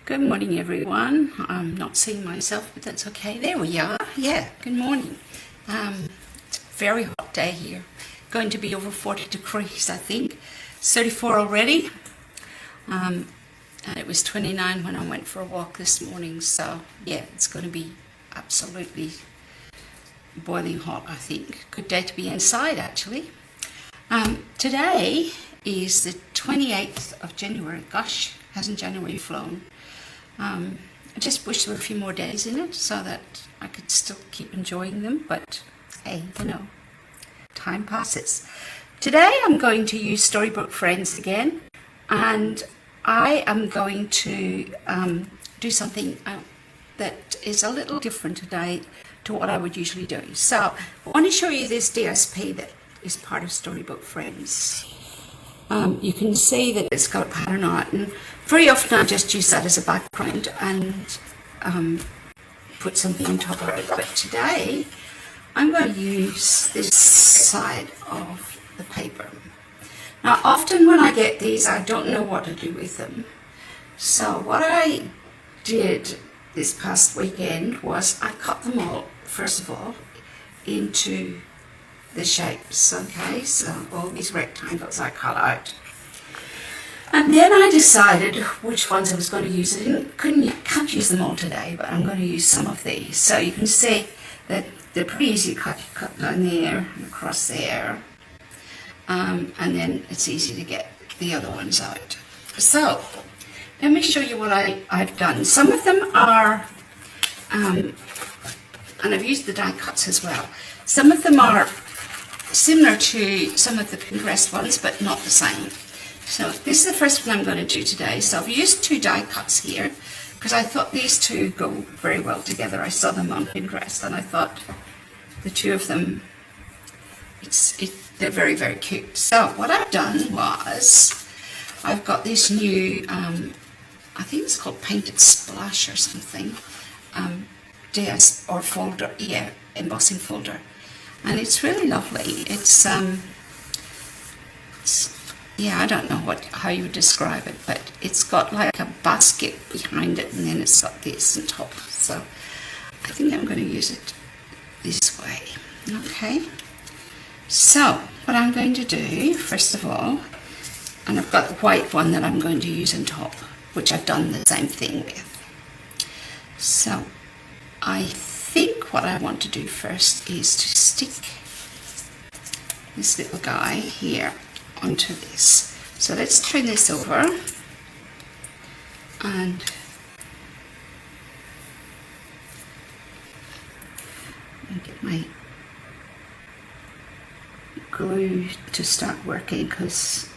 Good morning, everyone. I'm not seeing myself, but that's okay. There we are. Yeah, good morning. It's a very hot day here. Going to be over 40 degrees, I think. It's 34 already. And it was 29 when I went for a walk this morning. So, yeah, it's going to be absolutely boiling hot, I think. Good day to be inside, actually. Today is the 28th of January. Gosh, hasn't January flown? I just wish there were a few more days in it so that I could still keep enjoying them, but hey, you know, time passes. Today I'm going to use Storybook Friends again, and I am going to do something that is a little different today to what I would usually do. So I want to show you this DSP that is part of Storybook Friends. You can see that it's got a pattern on it, and very often I just use that as a background and put something on top of it. But today I'm going to use this side of the paper. Now often when I get these I don't know what to do with them. So what I did this past weekend was I cut them all, first of all, into the shapes, okay, so all these rectangles I cut out. And then I decided which ones I was going to use. Can't use them all today, but I'm going to use some of these. So you can see that they're pretty easy to cut. You cut down there and across there. And then it's easy to get the other ones out. So let me show you what I've done. Some of them are, and I've used the die cuts as well. Some of them are similar to some of the Pinterest ones, but not the same. So this is the first one I'm going to do today. So I've used two die cuts here because I thought these two go very well together. I saw them on Pinterest and I thought the two of them, they're very, very cute. So what I've done was I've got this new, I think it's called Painted Splash or something, DS or folder, yeah, embossing folder. And it's really lovely. It's yeah, I don't know how you would describe it, but it's got like a basket behind it, and then it's got this on top. So I think I'm going to use it this way. Okay. So what I'm going to do, first of all, and I've got the white one that I'm going to use on top, which I've done the same thing with. So I think what I want to do first is to stick this little guy here onto this. So let's turn this over and get my glue to start working because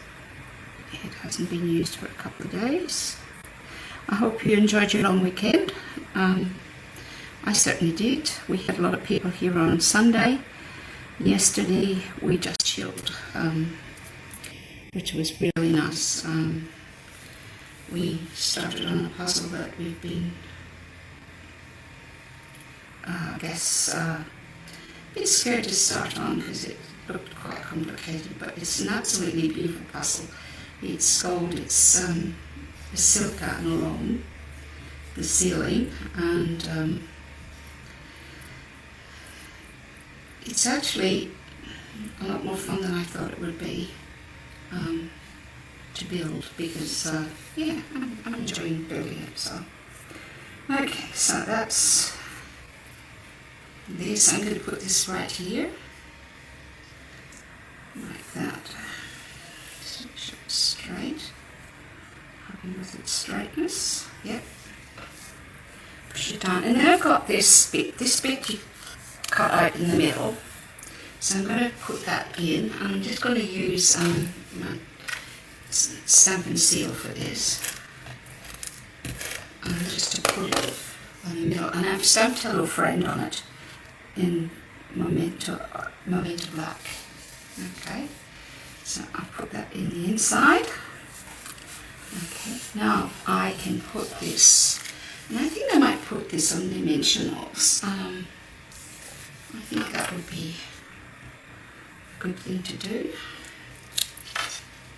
it hasn't been used for a couple of days. I hope you enjoyed your long weekend. I certainly did. We had a lot of people here on Sunday. Yesterday we just chilled, which was really nice. We started on a puzzle that we've been, I guess, a bit scared to start on because it looked quite complicated, but it's an absolutely beautiful puzzle. It's gold, it's a silk gotten along the ceiling, and it's actually a lot more fun than I thought it would be to build because, yeah, I'm enjoying building it. So, okay, so that's this. I'm going to put this right here, like that. So make sure it's straight. Happy with its straightness. Yep. Push it down, and then I've got this bit. This bit you cut out in the middle, so I'm going to put that in, and I'm just going to use my stamp and seal for this, and just to put it on the middle, and I've stamped Hello Friend on it in Memento Black. Okay, so I'll put that in the inside. Okay, now I can put this, and I think I might put this on dimensionals. I think that would be a good thing to do.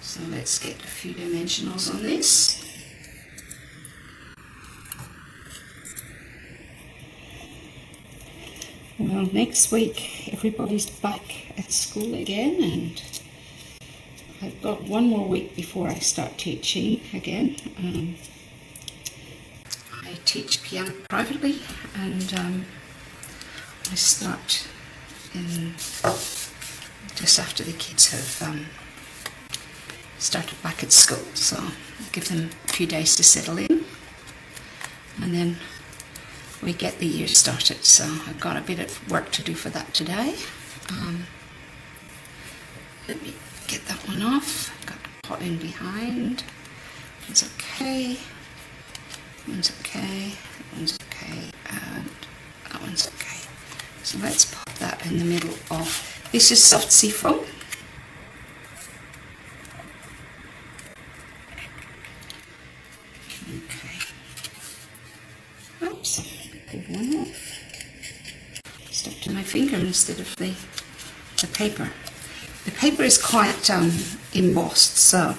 So let's get a few dimensionals on this. Well, next week everybody's back at school again, and I've got one more week before I start teaching again. I teach piano privately, and I start in just after the kids have started back at school, so I give them a few days to settle in, and then we get the year started. So I've got a bit of work to do for that today. Let me get that one off. I've got the pot in behind. It's okay. That one's okay. That one's okay. And that one's okay. So let's pop that in the middle of, this is soft sea foam. Okay. Oops. Pull one off. Stuck to my finger instead of the paper. The paper is quite embossed, so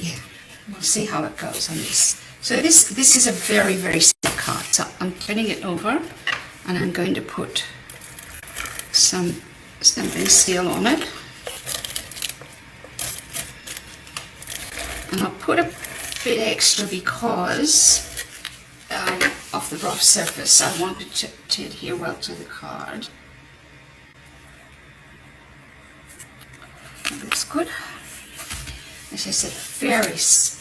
yeah, we'll see how it goes on this. So this is a very, very stiff card. So I'm turning it over, and I'm going to put some stamping seal on it, and I'll put a bit extra because of the rough surface. I want it to adhere well to the card. That looks good. This is a very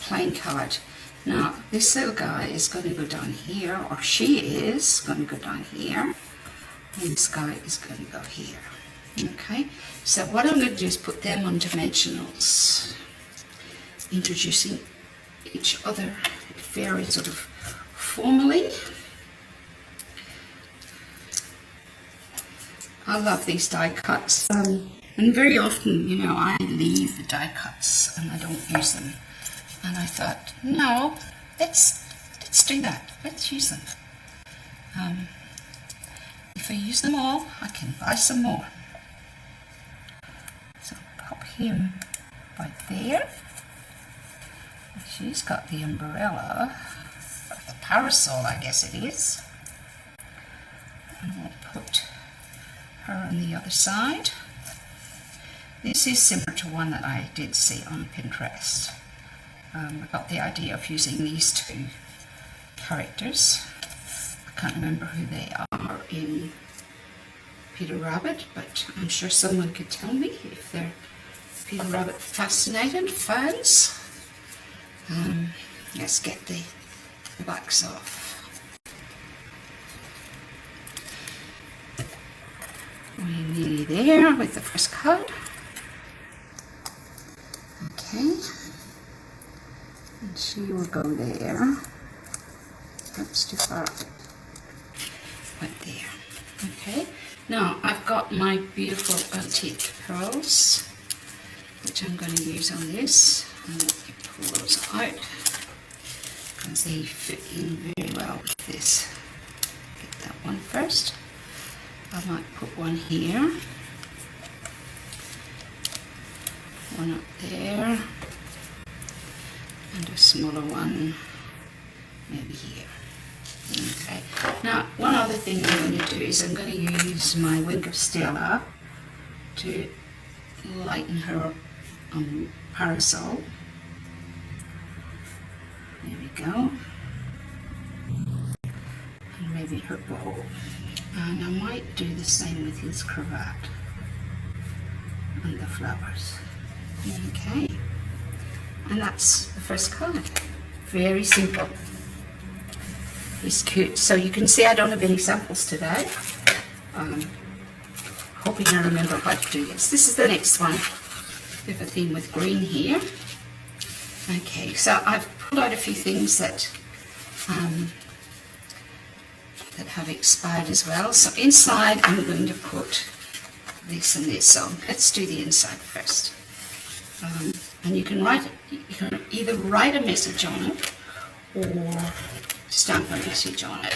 plain card. Now this little guy is going to go down here, or she is going to go down here, and this guy is going to go here. Okay, so what I'm going to do is put them on dimensionals, introducing each other very sort of formally. I love these die cuts, and very often, you know, I leave the die cuts and I don't use them. And I thought, no, let's do that. Let's use them. If I use them all, I can buy some more. So pop him right there. She's got the umbrella, or the parasol, I guess it is. And we'll put her on the other side. This is similar to one that I did see on Pinterest. I got the idea of using these two characters. I can't remember who they are in Peter Rabbit, but I'm sure someone could tell me if they're Peter Rabbit fascinated fans. Let's get the backs off. We're nearly there with the first card. Okay. And she will go there. Oops, too far. Right there. Okay. Now I've got my beautiful antique pearls, which I'm going to use on this. And let me pull those out because they fit in very well with this. Get that one first. I might put one here, one up there, and a smaller one maybe here. Okay. Now, one other thing I'm going to do is I'm going to use my wing of Stella to lighten her parasol. There we go. And maybe her bow. And I might do the same with his cravat and the flowers. Okay. And that's the first card. Very simple. He's cute. So you can see I don't have any samples today. Hoping I remember how to do this. This is the next one. We have a theme with green here. Okay, so I've pulled out a few things that that have expired as well. So inside I'm going to put this and this. So let's do the inside first. And you can either write a message on it or stamp a message on it.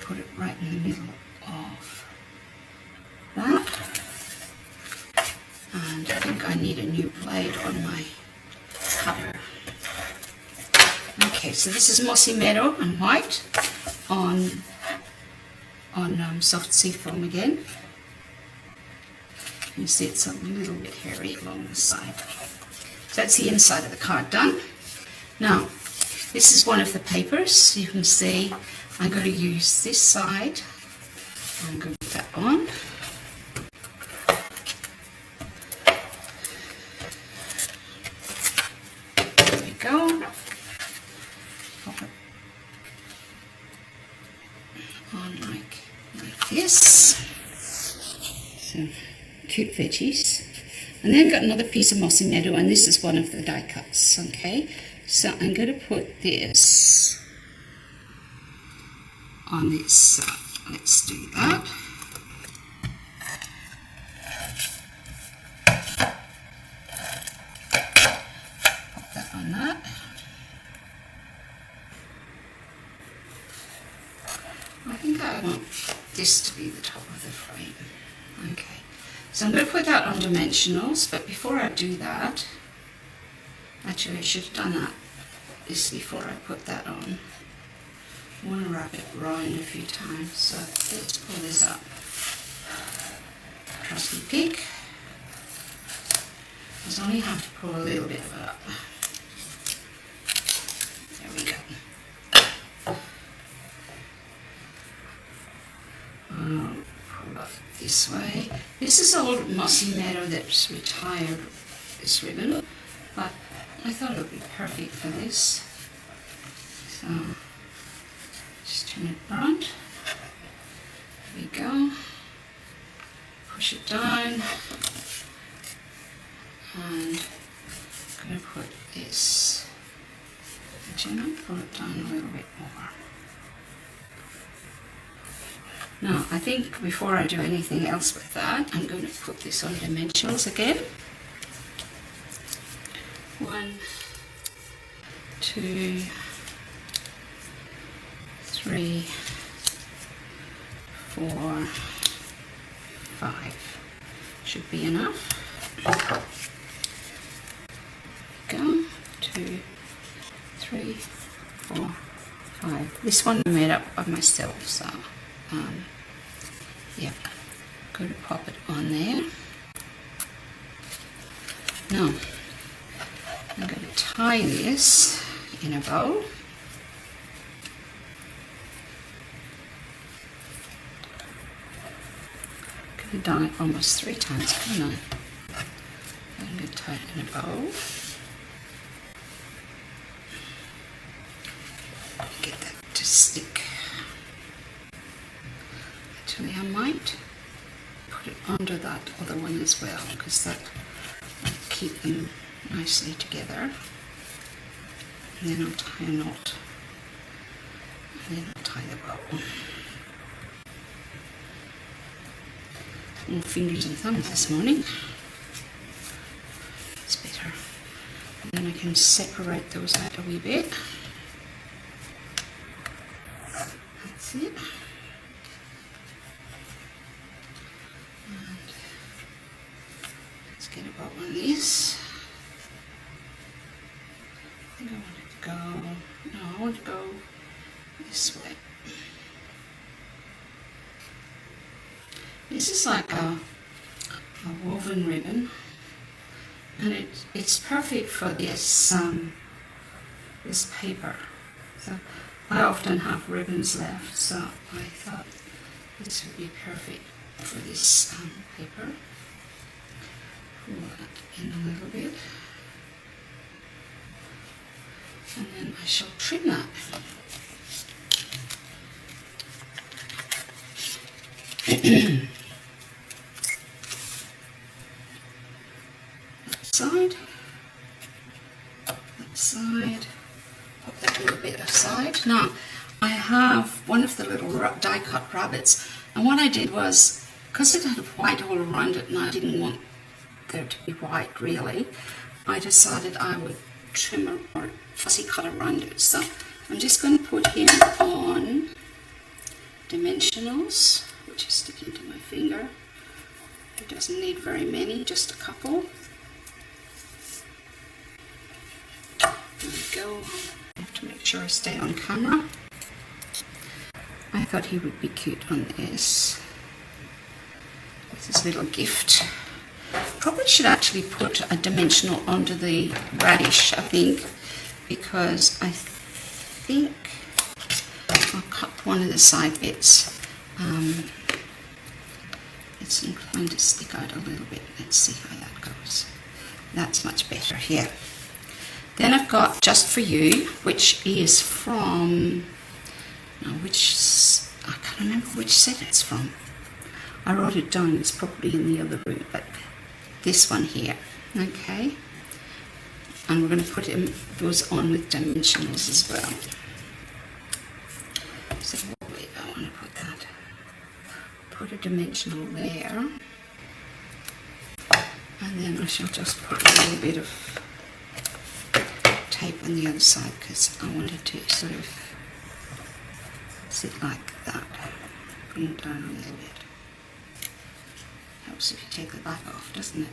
Put it right in the middle of that. And I think I need a new blade on my cutter. Okay, so this is Mossy Meadow and white on on soft sea foam again. You see it's a little bit hairy along the side. So that's the inside of the card done. Now, this is one of the papers. You can see I'm going to use this side. I'm going to put that on. There we go. Pop it on like this. So, cute veggies. And then I've got another piece of mossy meadow, and this is one of the die cuts, okay? So I'm going to put this on this side. Let's do that. Pop that on that. I think I want this to be the top of the frame. Okay. So I'm going to put that on dimensionals, but before I do that, actually I should have done this before I put that on. I want to wrap it around a few times, so let's pull this up. Trusty pick. I only have to pull a little bit of it up. There we go. Pull up this way. This is old mossy meadow that's retired, this ribbon, but I thought it would be perfect for this. So just turn it around. There we go. Push it down. And I'm going to put this. Actually, I might pull it down a little bit more. Now, I think before I do anything else with that, I'm going to put this on dimensionals again. 1, 2, 3, 4, 5. Should be enough. Go. 2, 3, 4, 5. This one I made up of myself, so yeah, going to pop it on there. Now, I'm going to tie this in a bow. Could have done it almost 3 times, couldn't I? I'm going to tie it in a bow. Get that to stick. Actually, I might put it under that other one as well, because that will keep them nicely together. And then I'll tie a knot. And then I'll tie the bow. More fingers and thumbs this morning. It's better. And then I can separate those out a wee bit. That's it. And let's get about one of these. I think I want it to go, no, I want to go this way. This is like a woven ribbon, and it's perfect for this this paper. So I often have ribbons left, so I thought this would be perfect for this paper. Pull that in a little bit, and then I shall trim that. that side, put that little bit aside. Now, I have one of the little die cut rabbits, and what I did was, because it had white all around it and I didn't want there to be white really, I decided I would trim or fussy cut around it. So I'm just going to put him on dimensionals, which is sticking to my finger. It doesn't need very many, just a couple. There we go. I have to make sure I stay on camera. I thought he would be cute on this. With his little gift. Probably should actually put a dimensional onto the radish, I think, because I think I'll cut one of the side bits. It's inclined to stick out a little bit. Let's see how that goes. That's much better here. Then I've got Just For You, which is from, I can't remember which set it's from. I wrote it down, it's probably in the other room, but this one here, okay? And we're going to put those on with dimensionals as well. So wait, I want to put that. Put a dimensional there. And then I shall just put a little bit of tape on the other side because I wanted to sort of sit like that. Bring it down a little bit. Helps if you take the back off, doesn't it?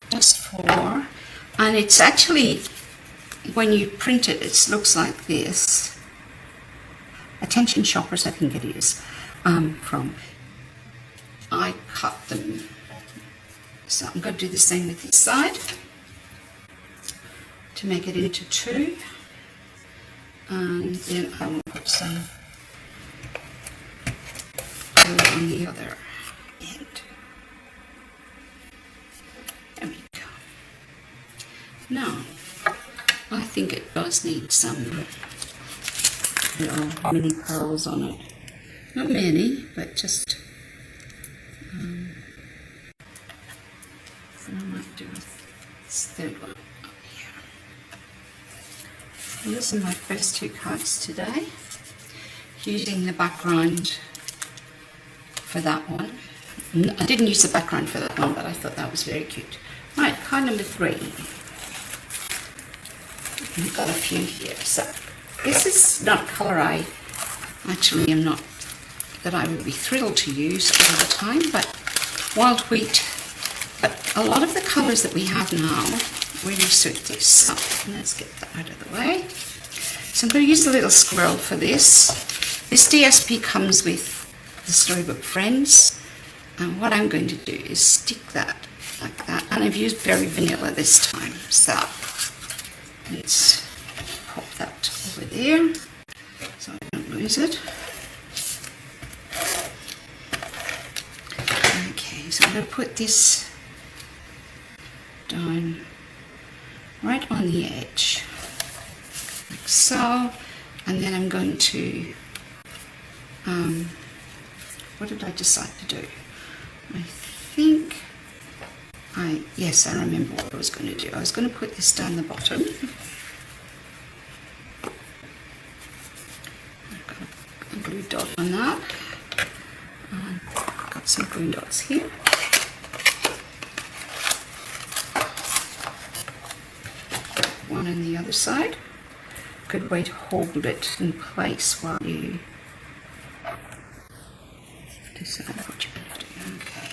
Just for, and it's actually, when you print it, it looks like this. Attention Shoppers, I think it is, from. I cut them. So I'm going to do the same with this side to make it into two. And then I will put some glue on the other end. There we go. Now, I think it does need some little mini pearls on it. Not many, but just so I might do this third one up here. These are my first two cards today. Using the background for that one. I didn't use the background for that one, but I thought that was very cute. Right, card number 3. We've got a few here. So this is not colour I actually am not that I would be thrilled to use all the time, but wild wheat. But a lot of the colours that we have now really suit this. So let's get that out of the way. So I'm going to use the little squirrel for this. This DSP comes with the Storybook Friends. And what I'm going to do is stick that like that. And I've used Very Vanilla this time. So let's pop that over there so I don't lose it. Okay, so I'm going to put this down right on the edge, like so, and then I'm going to, what did I decide to do? I think, yes, I remember what I was going to do. I was going to put this down the bottom. I've got a glue dot on that. I've got some glue dots here. One on the other side. Good way to hold it in place while you decide what you're going to do. Okay,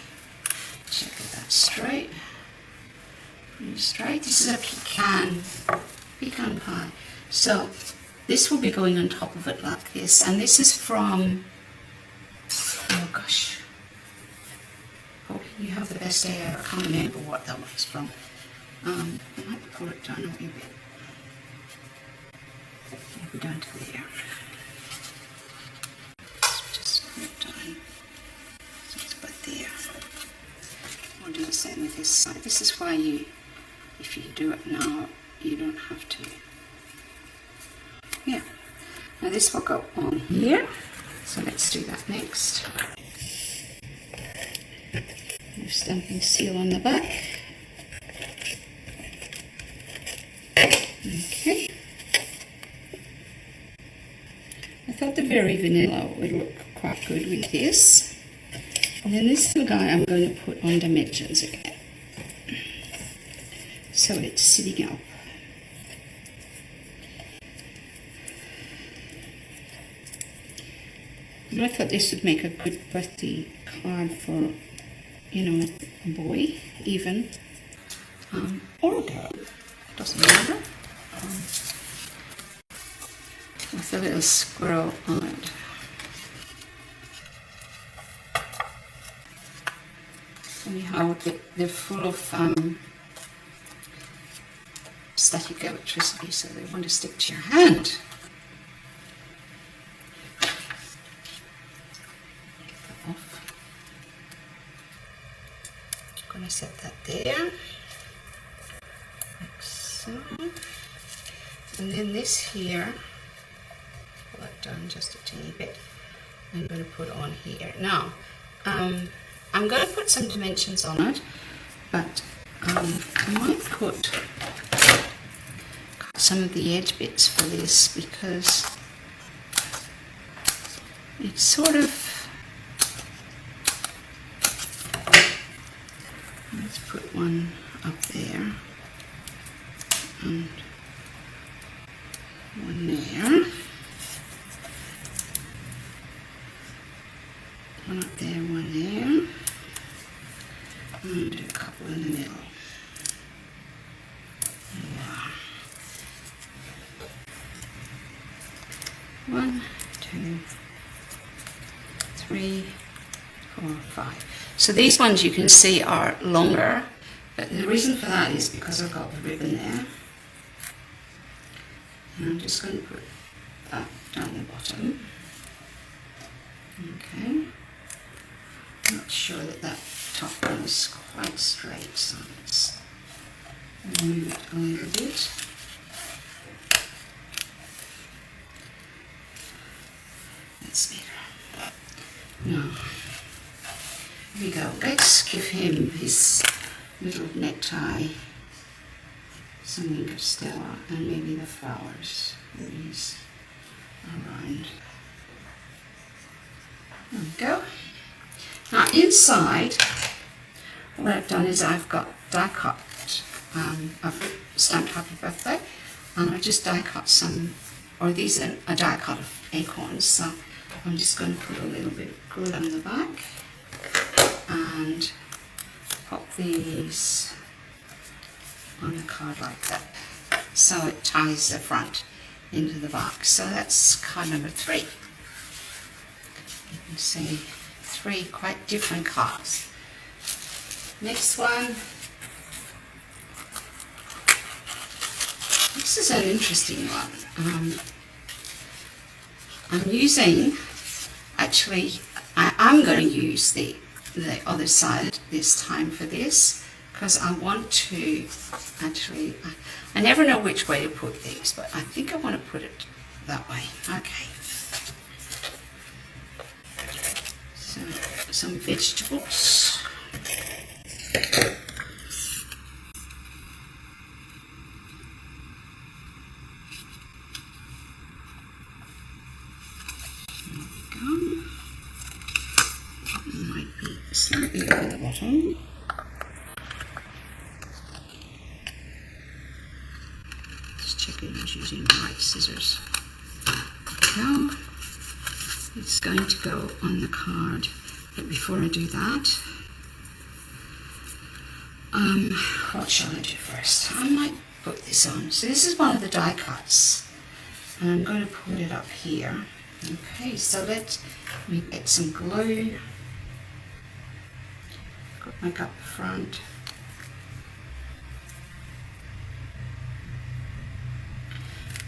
check that straight. Pretty straight. This is a pecan pie. So this will be going on top of it like this, and this is from, oh gosh, hope you have the best day ever. I can't remember what that was from. I might pull it down a wee bit. Maybe down to there. Just pull it down. So it's about there. I'll do the same with this side. This is why if you do it now, you don't have to. Yeah. Now this will go on here. So let's do that next. Your stamping seal on the back. Okay. I thought the Very Vanilla would look quite good with this. And then this little guy I'm going to put on dimensions again. So it's sitting up. And I thought this would make a good birthday card for, you know, a boy even. Or a girl. Doesn't matter. With a little squirrel on it. Anyhow, they're full of static electricity, so they want to stick to your hand. Off. I'm going to set that there, like so. And then this here, pull that down just a teeny bit. I'm going to put on here. Now, I'm going to put some dimensions on it, but I might cut some of the edge bits for this because it's sort of, let's put one up there and one there, one up there, one there, and do a couple in the middle. Yeah. 1, 2, 3, 4, 5. So these ones you can see are longer, but the reason for that is because I've got the ribbon there. And I'm just going to put that down the bottom. Okay. Not sure that that top one is quite straight, so let's move it a little bit. That's better. Now, here we go. Let's give him his little necktie, some ink of Stella, and maybe the flowers that he's around. There we go. Now inside, what I've done is I've got die cut, I've stamped Happy Birthday, and I just die cut some, or these are a die cut of acorns, so I'm just going to put a little bit of glue on the back and pop these on the card like that, so it ties the front into the back. So that's card number 3. You can see 3 quite different cards. Next one. This is an interesting one. I'm using, actually, I'm going to use the other side this time for this, because I want to actually, I never know which way to put these, but I think I want to put it that way. Okay. So, some vegetables. Might be slightly over the bottom. Just checking I was using the right scissors. Now, it's going to go on the card, but before I do that, what shall I do first? I might put this on. So this is one of the die cuts, and I'm going to put it up here. Okay, so let me get some glue. Got my up front.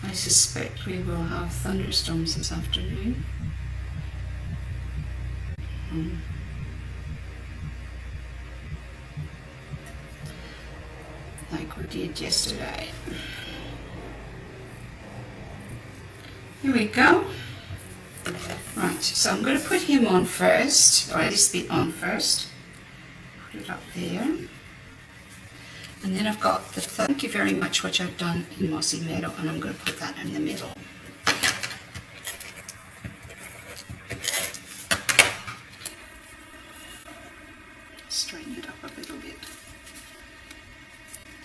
I suspect we will have thunderstorms this afternoon. Like we did yesterday. Here we go. Right, so I'm going to put him on first, or this bit on first. Put it up there. And then I've got the thank you very much, which I've done in Mossy Meadow, and I'm going to put that in the middle. Straighten it up a little bit.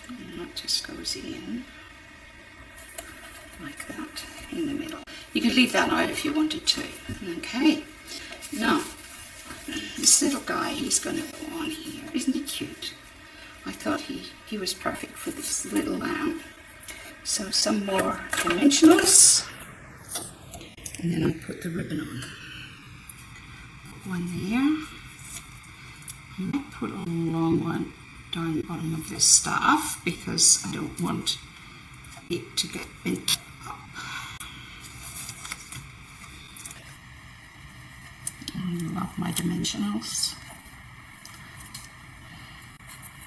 And that just goes in like that in the middle. You could leave that out if you wanted to. Okay. Now, this little guy, he's going to go on here. Isn't he cute? I thought he was perfect for this little lamb. So some more dimensionals. And then I put the ribbon on. One there. Put a long one down the bottom of this staff because I don't want it to get bent up. I love my dimensionals.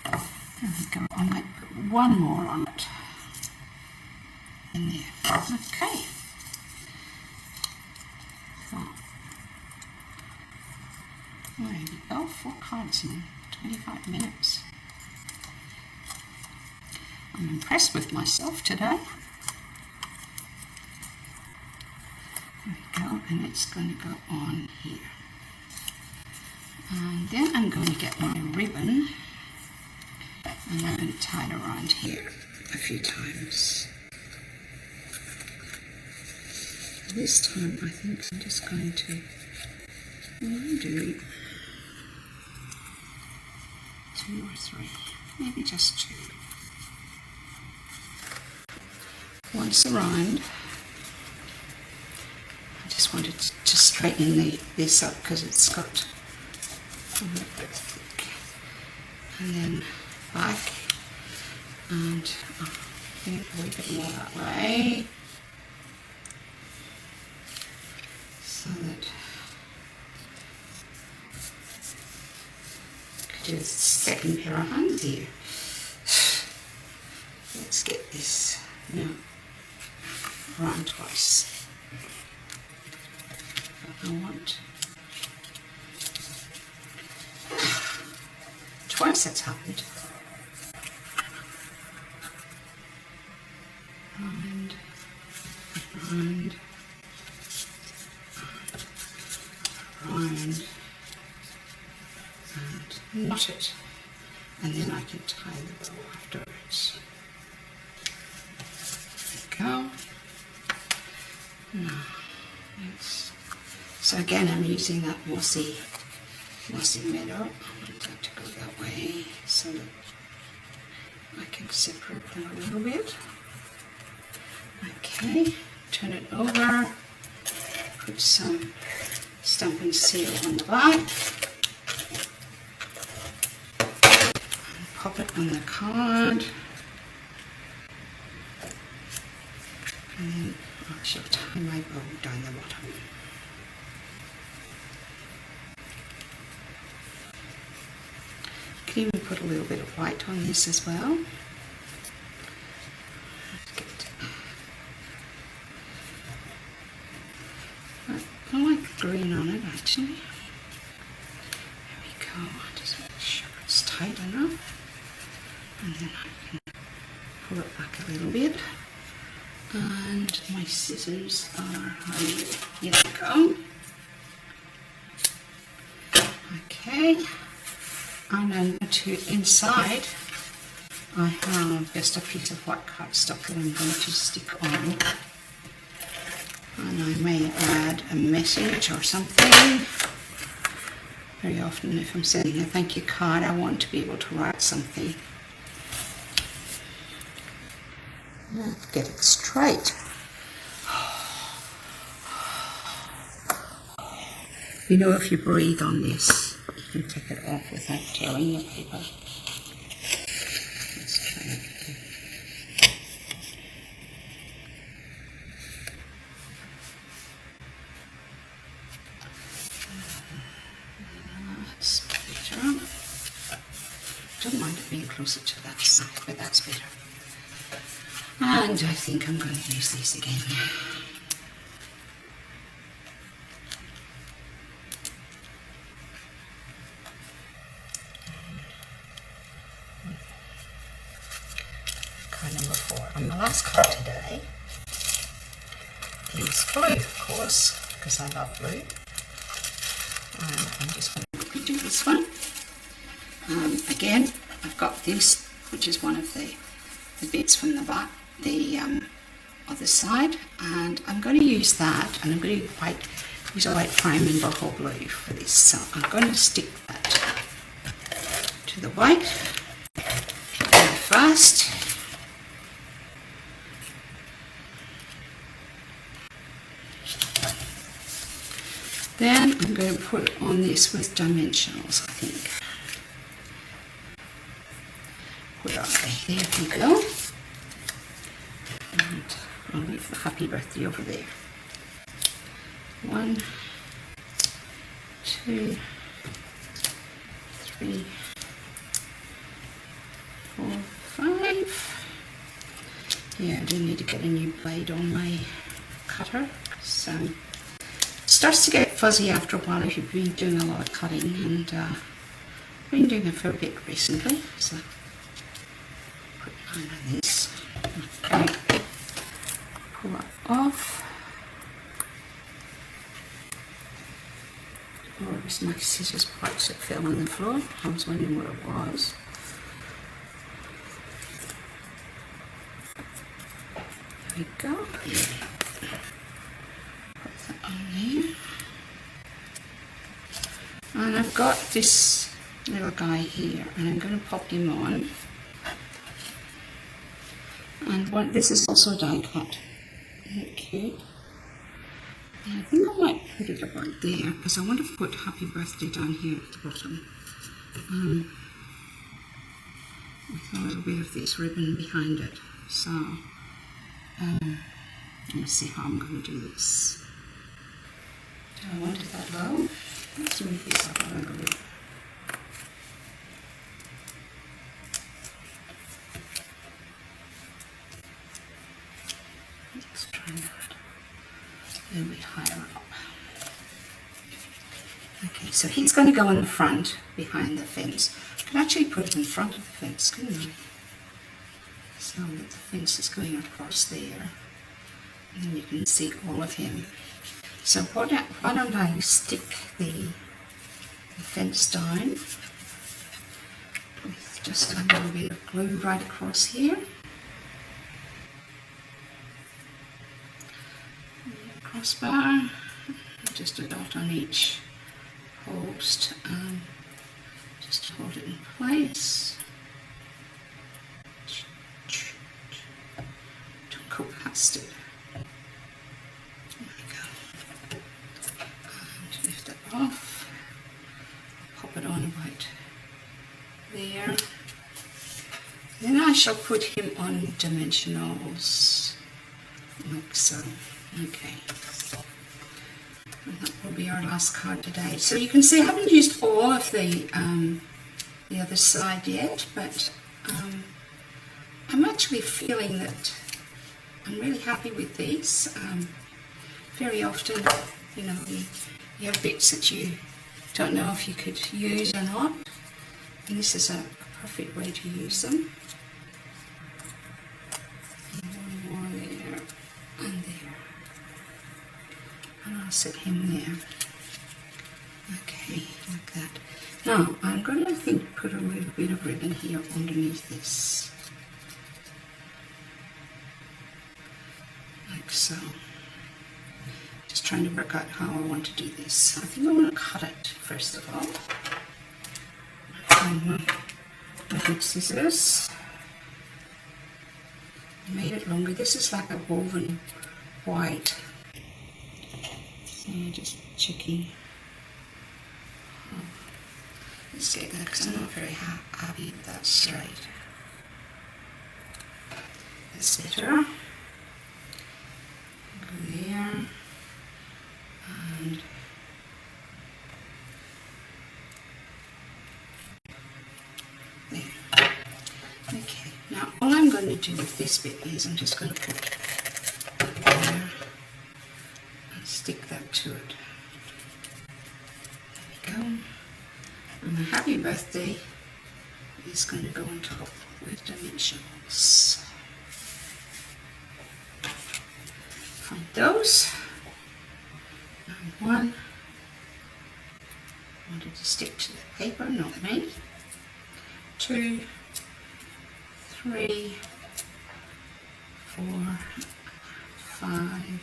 There we go. I might put one more on it. In there. Okay. So, there we go. 4 cards in 25 minutes. I'm impressed with myself today. There we go, and it's going to go on here. And then I'm going to get my ribbon and I'm going to tie it around here a few times. This time I think I'm just going to do 2 or 3, maybe just 2. Once around, I just wanted to straighten this up because it's got a little bit thick. And then back, and I think a little bit more that way, so that I could do a second pair of hands here. Let's get this now around twice. I want twice that's happened. Round, round, round, and knot it, and then I can tie the bow afterwards. There we go. Now, so again, I'm using that mossy meadow. I want that to go that way so that I can separate them a little bit. Okay, turn it over, put some stamp and seal on the back, and pop it on the card, and then I shall tie my bow down the bottom. Can even put a little bit of white on this as well. I like green on it actually. There we go. Just make sure it's tight enough, and then I can pull it back a little bit. And my scissors are ready. Here we go. Okay. And then to inside, I have just a piece of white cardstock that I'm going to stick on. And I may add a message or something. Very often if I'm sending a thank you card, I want to be able to write something. Get it straight. You know, if you breathe on this, you can take it off without tearing the paper. Let's try it. That's better. Don't mind it being closer to that side, but that's better. And I think I'm going to use these again. Card number 4. On the last card today, is blue, of course, because I love blue. And I'm just going to do this one. Again, I've got this, which is one of the bits from the back, the other side, and I'm going to use that, and I'm going to use a white prime and boho blue for this. So I'm going to stick that to the white first. Then I'm going to put on this with dimensionals, I think. there you go. And I'll leave the happy birthday over there. 1, 2, 3, 4, 5. Yeah, I do need to get a new blade on my cutter. So it starts to get fuzzy after a while if you've been doing a lot of cutting, and I've been doing it for a bit recently. So put none of this. Okay. Pull that off. Oh, it was my scissors parts that fell on the floor. I was wondering what it was. There we go. Put that on there. And I've got this little guy here, and I'm going to pop him on. And this is also die cut. Okay. I think I might put it about there, because I want to put happy birthday down here at the bottom. With a little bit of this ribbon behind it. So, let's see how I'm going to do this. Do I want it that low? Let's move this up a little bit. Let's try that. A little bit higher up. Okay, so he's going to go in the front, behind the fence. I could actually put it in front of the fence, couldn't I? So that the fence is going across there, and then you can see all of him. So why don't I stick the fence down with just a little bit of glue right across here. Crossbar, just a dot on each post, just to hold it in place. Don't go past it. There we go. And lift it off. Pop it on about there. Then I shall put him on dimensionals, like so. Okay, and that will be our last card today. So you can see I haven't used all of the other side yet, but I'm actually feeling that I'm really happy with these. Very often, you know, you have bits that you don't know if you could use or not, and this is a perfect way to use them. And one more there, and there. And I'll set him there. Okay, like that. Now, I'm going to, I think, put a little bit of ribbon here underneath this. Like so. Just trying to work out how I want to do this. I think I want to cut it, first of all. Find my good scissors. I made it longer. This is like a woven white. So just checking. Let's get that, because I'm not very happy with that straight. Etc. Go there. And there. Okay, now all I'm going to do with this bit is I'm just going to put there and stick that to it. There we go. And the happy birthday is going to go on top with dimensionals. Find those. And one. Wanted to stick to the paper, not me. 2, 3, 4, 5,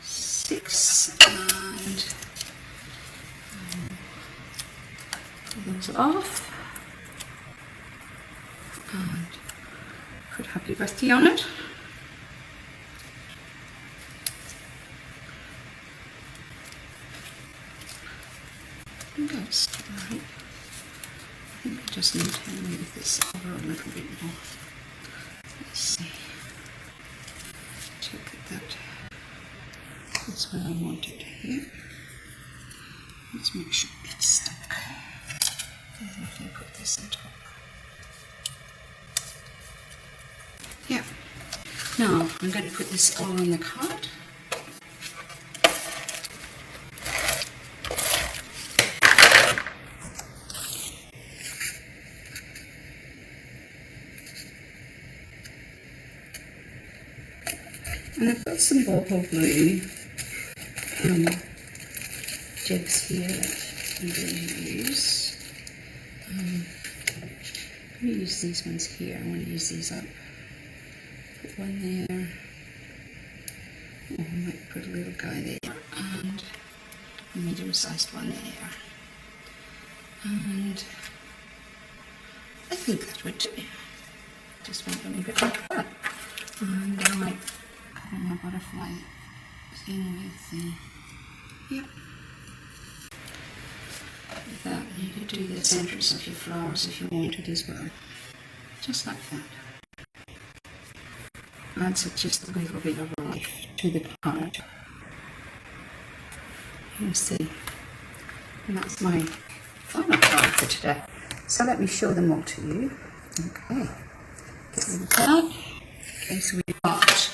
6, and pull those off, and put happy birthday on it. That's right. think I just need to move this over a little bit more. Let's see. Check that. That's where I want it here. Let's make sure it's stuck. And then I can put this on top. Yeah. Now I'm going to put this all on the card. And I've got some bubble glue jigs here that I'm going to use. I'm going to use these ones here. I want to use these up. Put one there. Oh, I might put a little guy there. And a medium-sized one there. And I think that would do. Just want a little bit like that. And I might put my butterfly thing with the, yep. With that, you could do the centers of your flowers if you wanted as well. Just like that. Adds just a little bit of life to the card. You see. And that's my final card for today. So let me show them all to you. Okay. Get rid of that. Okay, so we've got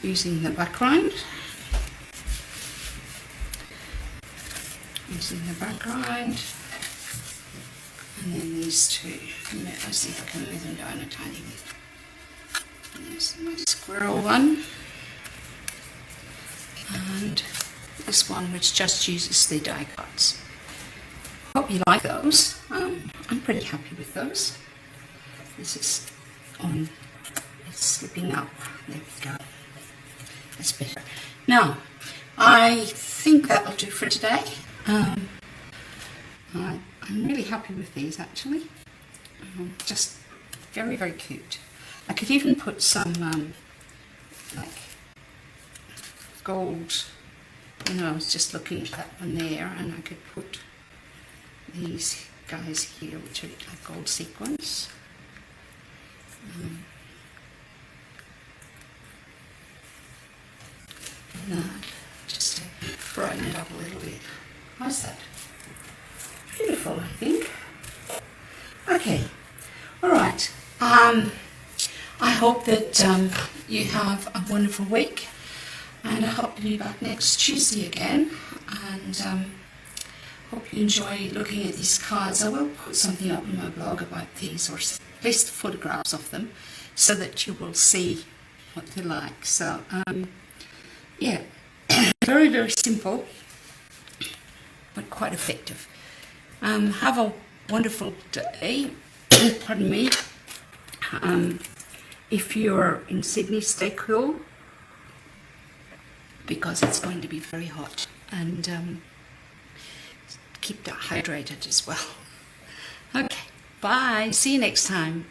using the background. Using the background. And then these two. I'll see if I can move them down a tiny bit. And there's my squirrel one. And this one which just uses the die cuts. Hope you like those. I'm pretty happy with those. This is on, it's slipping up. There we go. That's better. Now, I think that'll do for today. I'm really happy with these actually. Just very, very cute. I could even put some like gold, you know, I was just looking at that one there, and I could put these guys here which are like gold sequins. And that, just to brighten it up a little bit. How's that? Beautiful, I think. Okay, all right. I hope that you have a wonderful week, and I hope to be back next Tuesday again. And hope you enjoy looking at these cards. I will put something up on my blog about these, or at least photographs of them, so that you will see what they're like. So, yeah, very, very simple, but quite effective. Have a wonderful day. Pardon me. If you're in Sydney, stay cool, because it's going to be very hot, and keep hydrated as well. Okay, bye. See you next time.